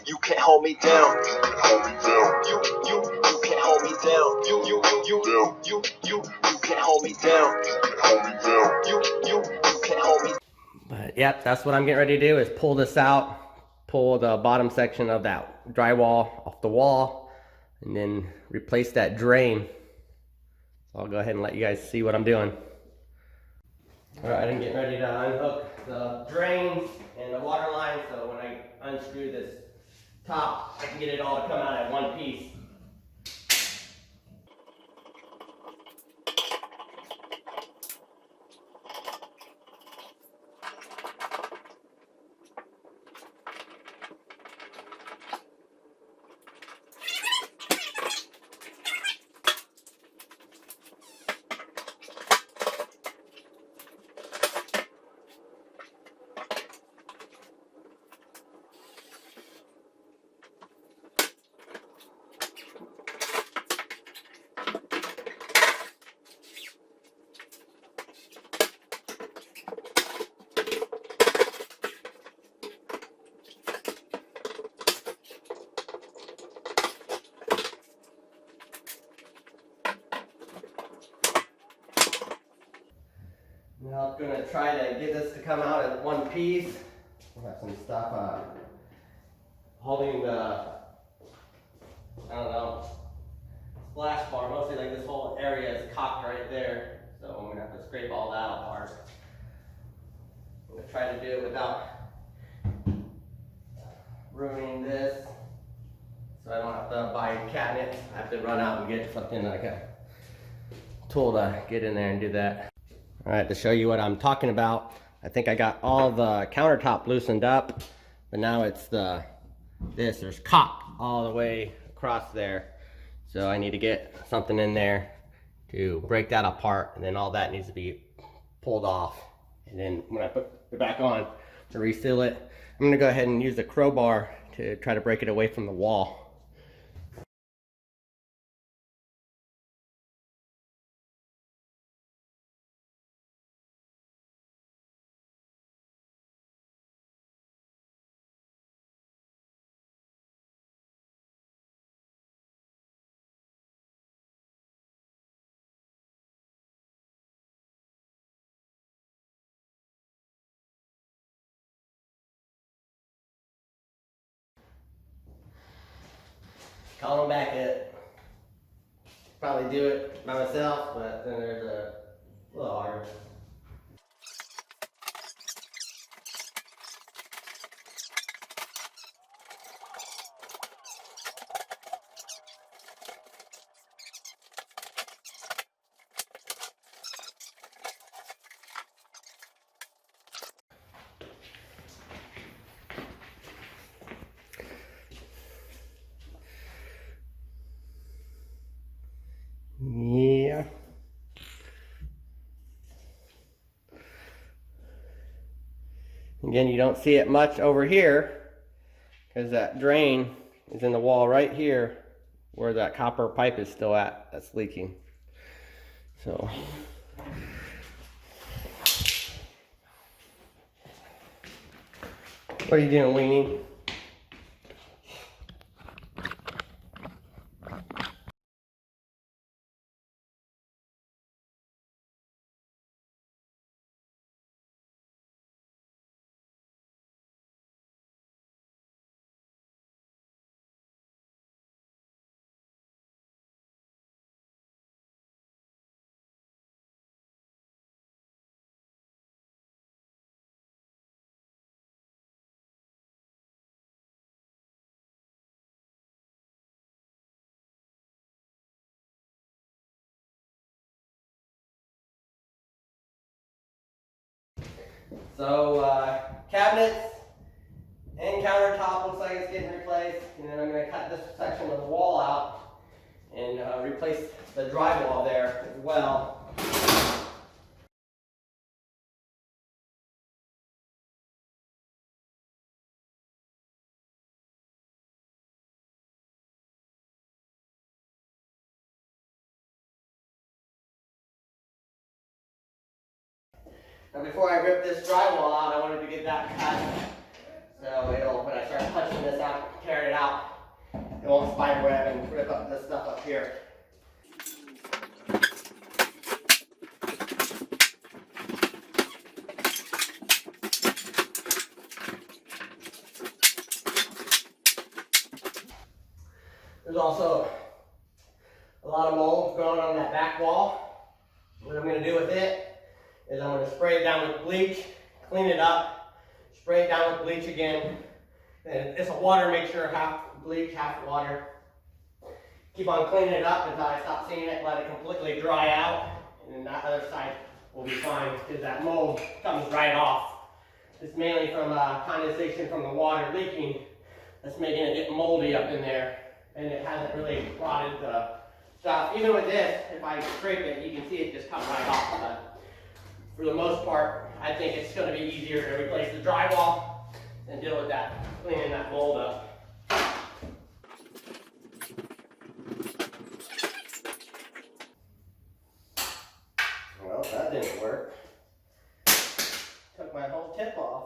You can't hold me down. You can't hold me down. You can't hold me down. You can't hold me down. You can't hold me down. You can't hold me. But yep, that's what I'm getting ready to do is pull this out, pull the bottom section of that drywall off the wall, and then replace that drain. So I'll go ahead and let you guys see what I'm doing. All right, I'm getting ready to unhook the drains and the water line, so when I unscrew this top, I can get it all to come out at one piece. Now I'm going to try to get this to come out in one piece. We'll have some stuff holding the, I don't know, splash bar. Mostly like this whole area is cocked right there. So I'm going to have to scrape all that apart. I'm going to try to do it without ruining this. So I don't have to buy cabinets. I have to run out and get something like a tool to get in there and do that. All right, to show you what I'm talking about, I think I got all the countertop loosened up, but now it's there's caulk all the way across there. So I need to get something in there to break that apart, and then all that needs to be pulled off. And then when I put it back on to reseal it, I'm gonna go ahead and use the crowbar to try to break it away from the wall. Calling back it. Probably do it by myself, but then there's a little harder. Yeah. Again, you don't see it much over here because that drain is in the wall right here where that copper pipe is still at that's leaking. So what are you doing, Weenie? So cabinets and countertop looks like it's getting replaced, and then I'm going to cut this section of the wall out and replace the drywall there as well. Now before I rip this drywall out, I wanted to get that cut, so when I start punching this out, tear won't spider web and rip up this stuff up here. There's also a lot of mold growing on that back wall. What I'm going to do with it is I'm going to spray it down with bleach, clean it up, spray it down with bleach again. And it's a water mixture, half bleach, half water. Keep on cleaning it up until I stop seeing it, let it completely dry out, and then that other side will be fine because that mold comes right off. It's mainly from condensation from the water leaking that's making it get moldy up in there, and it hasn't really rotted the stuff. Even with this, if I scrape it, you can see it just comes right off. But for the most part, I think it's going to be easier to replace the drywall and deal with that, cleaning that mold up. Well, that didn't work. Took my whole tip off.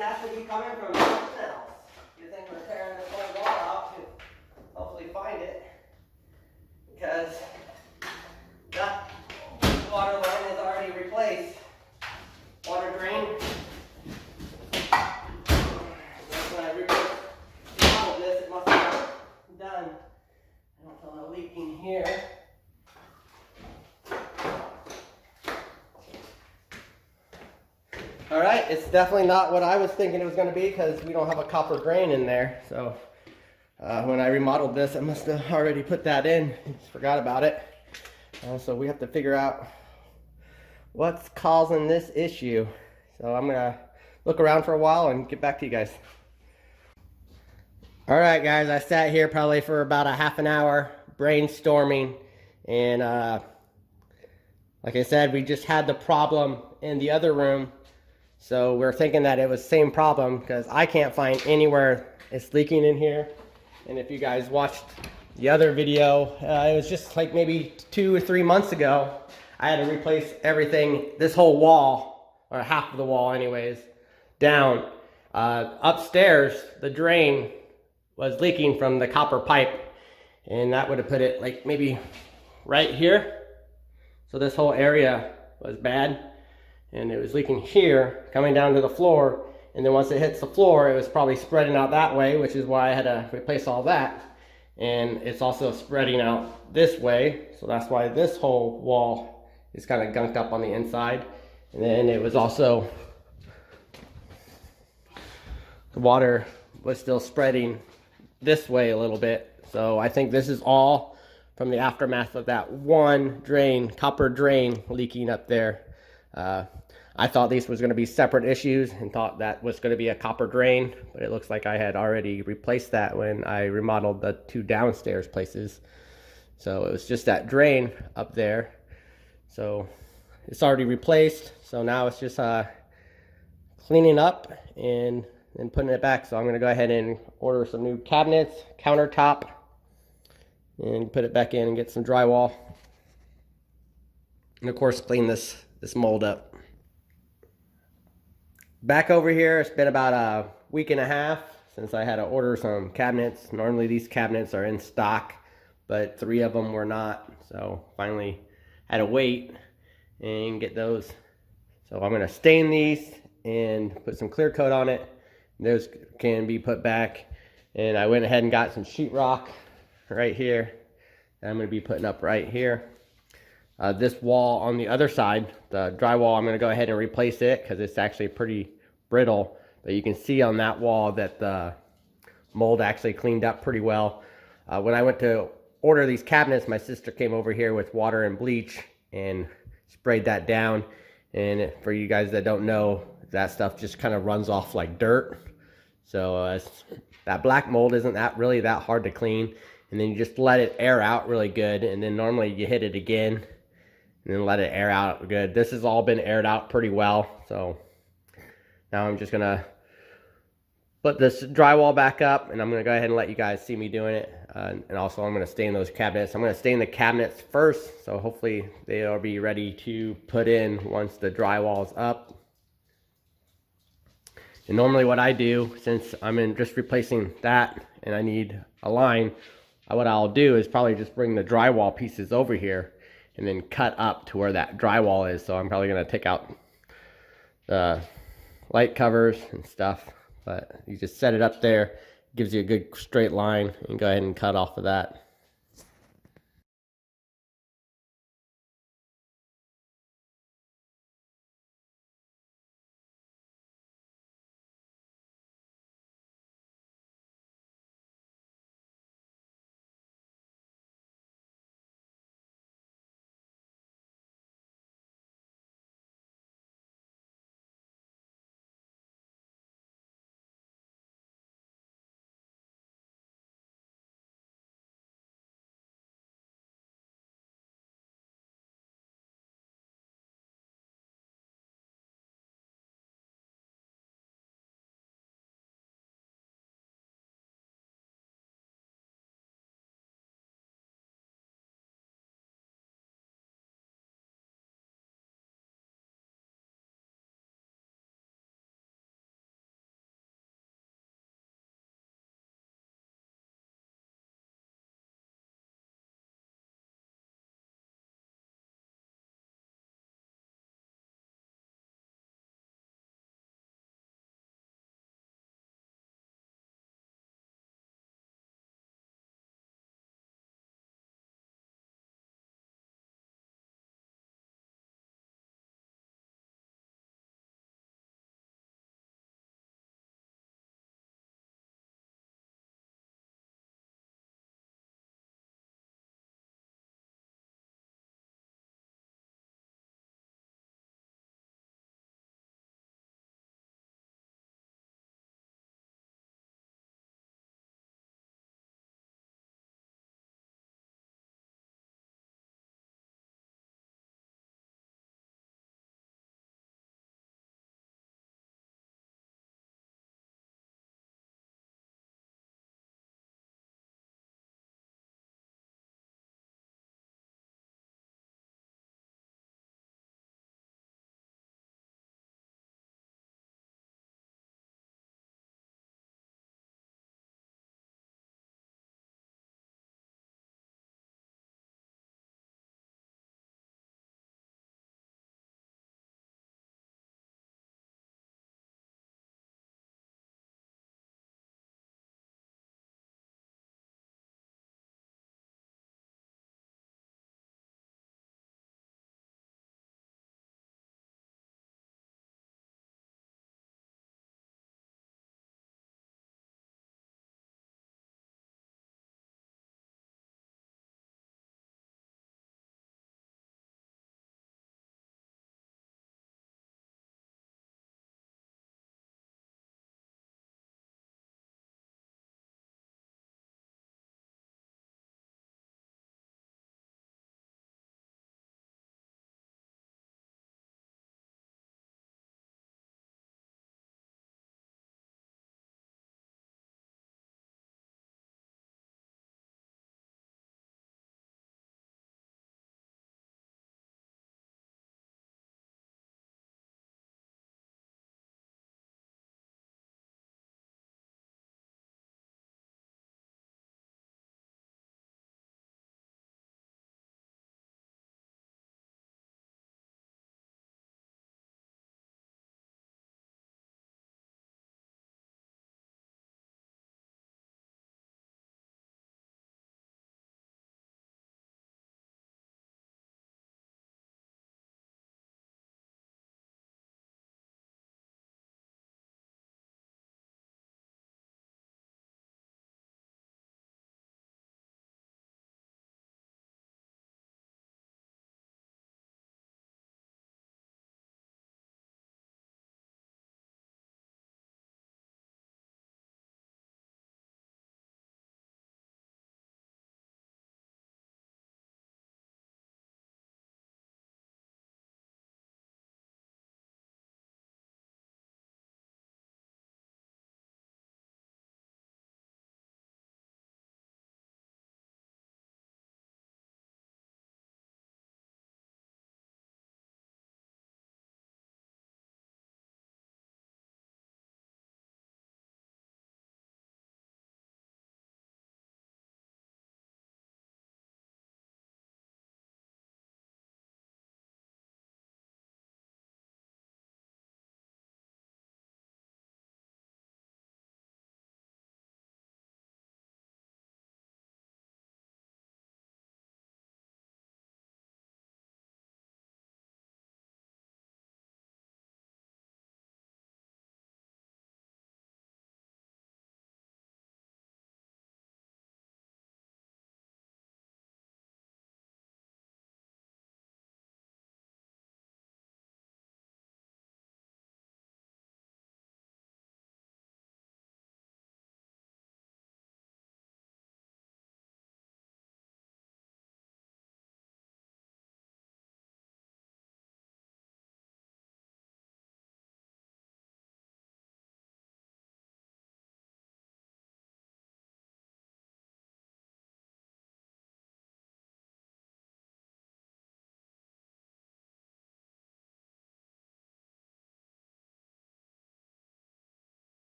Has to be coming from something else. You think we're tearing this whole wall out to hopefully find it, because that water line is already replaced. Water drain. When I remodeled this, it must have been done. I don't feel no leaking here. All right, it's definitely not what I was thinking it was going to be because we don't have a copper drain in there. So when I remodeled this, I must have already put that in. Just forgot about it. So we have to figure out what's causing this issue. So I'm going to look around for a while and get back to you guys. All right, guys, I sat here probably for about a half an hour brainstorming. And like I said, we just had the problem in the other room. So we're thinking that it was the same problem because I can't find anywhere it's leaking in here. And if you guys watched the other video, it was just like maybe 2 or 3 months ago. I had to replace everything, this whole wall, or half of the wall anyways, down. Upstairs, the drain was leaking from the copper pipe. And that would have put it like maybe right here. So this whole area was bad. And it was leaking here, coming down to the floor, and then once it hits the floor, it was probably spreading out that way, which is why I had to replace all that. And it's also spreading out this way, so that's why this whole wall is kind of gunked up on the inside. And then it was also, the water was still spreading this way a little bit. So I think this is all from the aftermath of that one drain, copper drain leaking up there. I thought these was going to be separate issues and thought that was going to be a copper drain, but it looks like I had already replaced that when I remodeled the 2 downstairs places. So it was just that drain up there. So it's already replaced. So now it's just cleaning up and putting it back. So I'm going to go ahead and order some new cabinets, countertop, and put it back in and get some drywall. And of course clean this mold up. Back over here, it's been about a week and a half since I had to order some cabinets. Normally these cabinets are in stock, but 3 of them were not. So finally had to wait and get those. So I'm going to stain these and put some clear coat on it. Those can be put back. And I went ahead and got some sheetrock right here that I'm going to be putting up right here. This wall on the other side, the drywall, I'm going to go ahead and replace it because it's actually pretty brittle. But you can see on that wall that the mold actually cleaned up pretty well. When I went to order these cabinets, my sister came over here with water and bleach and sprayed that down. And for you guys that don't know, that stuff just kind of runs off like dirt. So that black mold isn't really that hard to clean. And then you just let it air out really good. And then normally you hit it again and then let it air out good. This has all been aired out pretty well. So now I'm just gonna put this drywall back up, and I'm gonna go ahead and let you guys see me doing it. And also I'm gonna stain those cabinets. I'm gonna stain the cabinets first, so hopefully they'll be ready to put in once the drywall's up. And normally what I do, since I'm just replacing that and I need a line, what I'll do is probably just bring the drywall pieces over here and then cut up to where that drywall is. So I'm probably gonna take out the light covers and stuff, but you just set it up there, gives you a good straight line, and go ahead and cut off of that.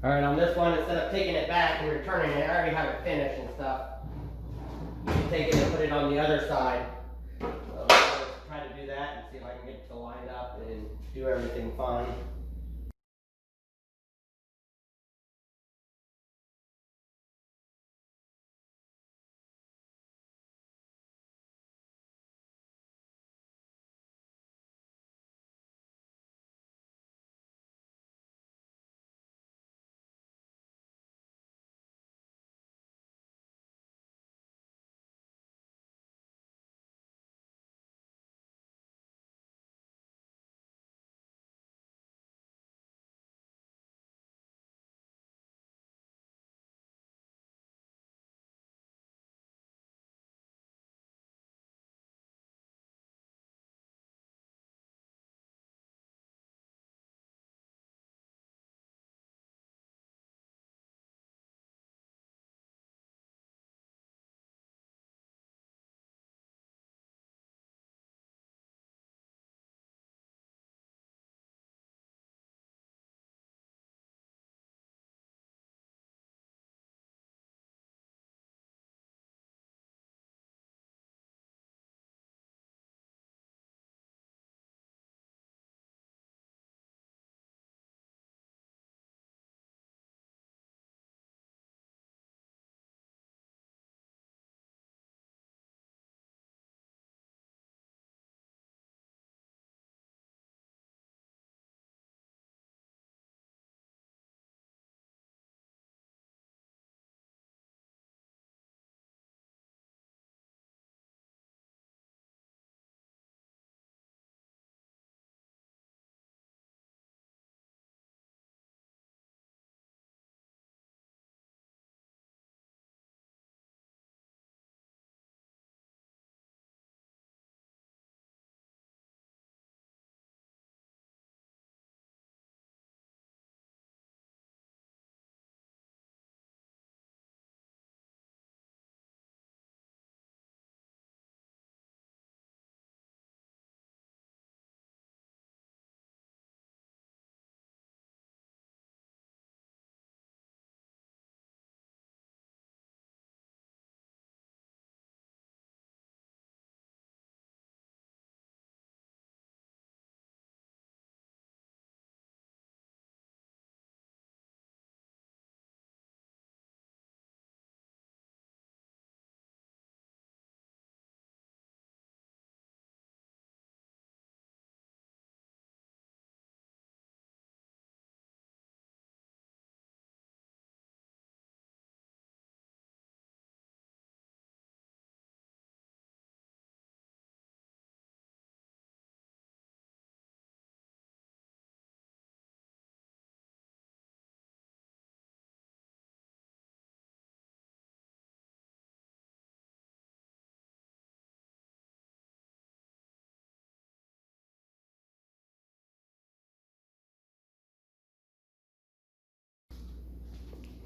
All right, on this one, instead of taking it back and returning it, I already have it finished and stuff. You can take it and put it on the other side. So I'll try to do that and see if I can get it to line up and do everything fine.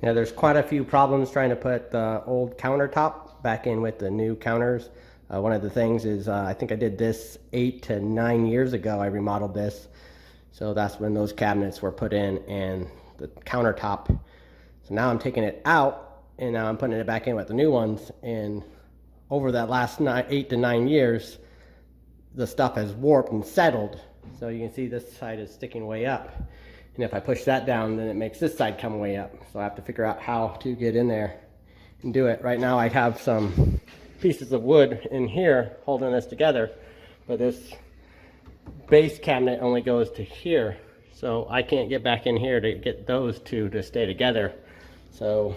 Yeah, there's quite a few problems trying to put the old countertop back in with the new counters. One of the things is I think I did this 8 to 9 years ago. I remodeled this. So that's when those cabinets were put in and the countertop. So now I'm taking it out and now I'm putting it back in with the new ones. And over that last 8 to 9 years, the stuff has warped and settled. So you can see this side is sticking way up. And if I push that down, then it makes this side come way up. So I have to figure out how to get in there and do it. Right now I have some pieces of wood in here holding this together, but this base cabinet only goes to here. So I can't get back in here to get those two to stay together. So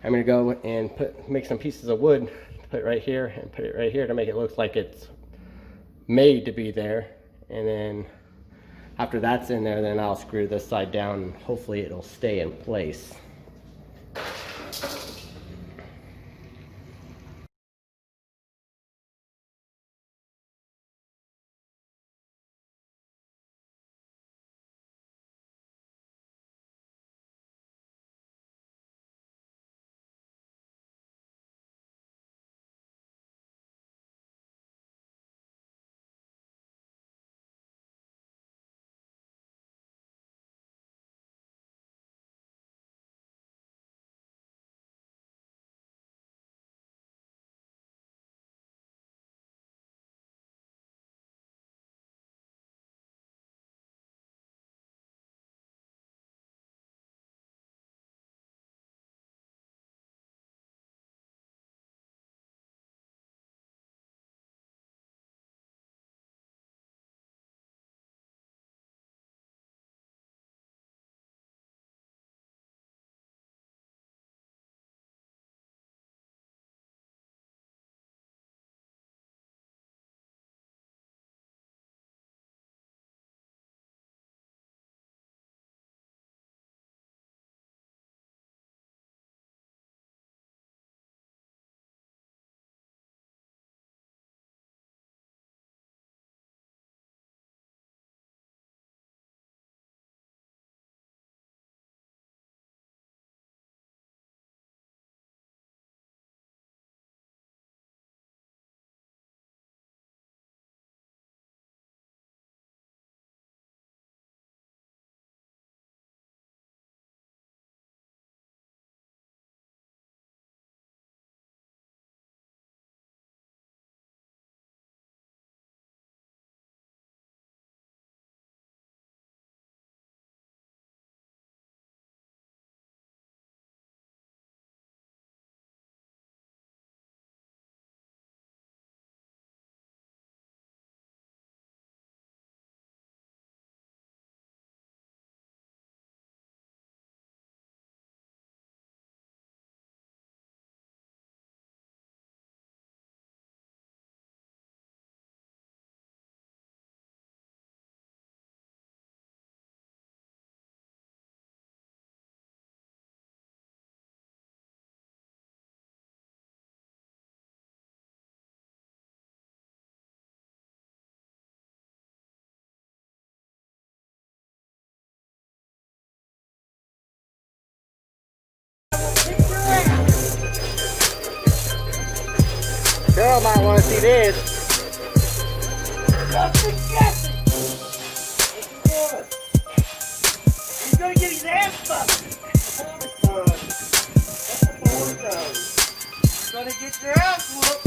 I'm gonna go and make some pieces of wood, put it right here and put it right here to make it look like it's made to be there. And then after that's in there, then I'll screw this side down and hopefully it'll stay in place. want to see this. Justin Jesse! He's gonna get his ass busted. That's the boy does. You're gonna get your ass whooped.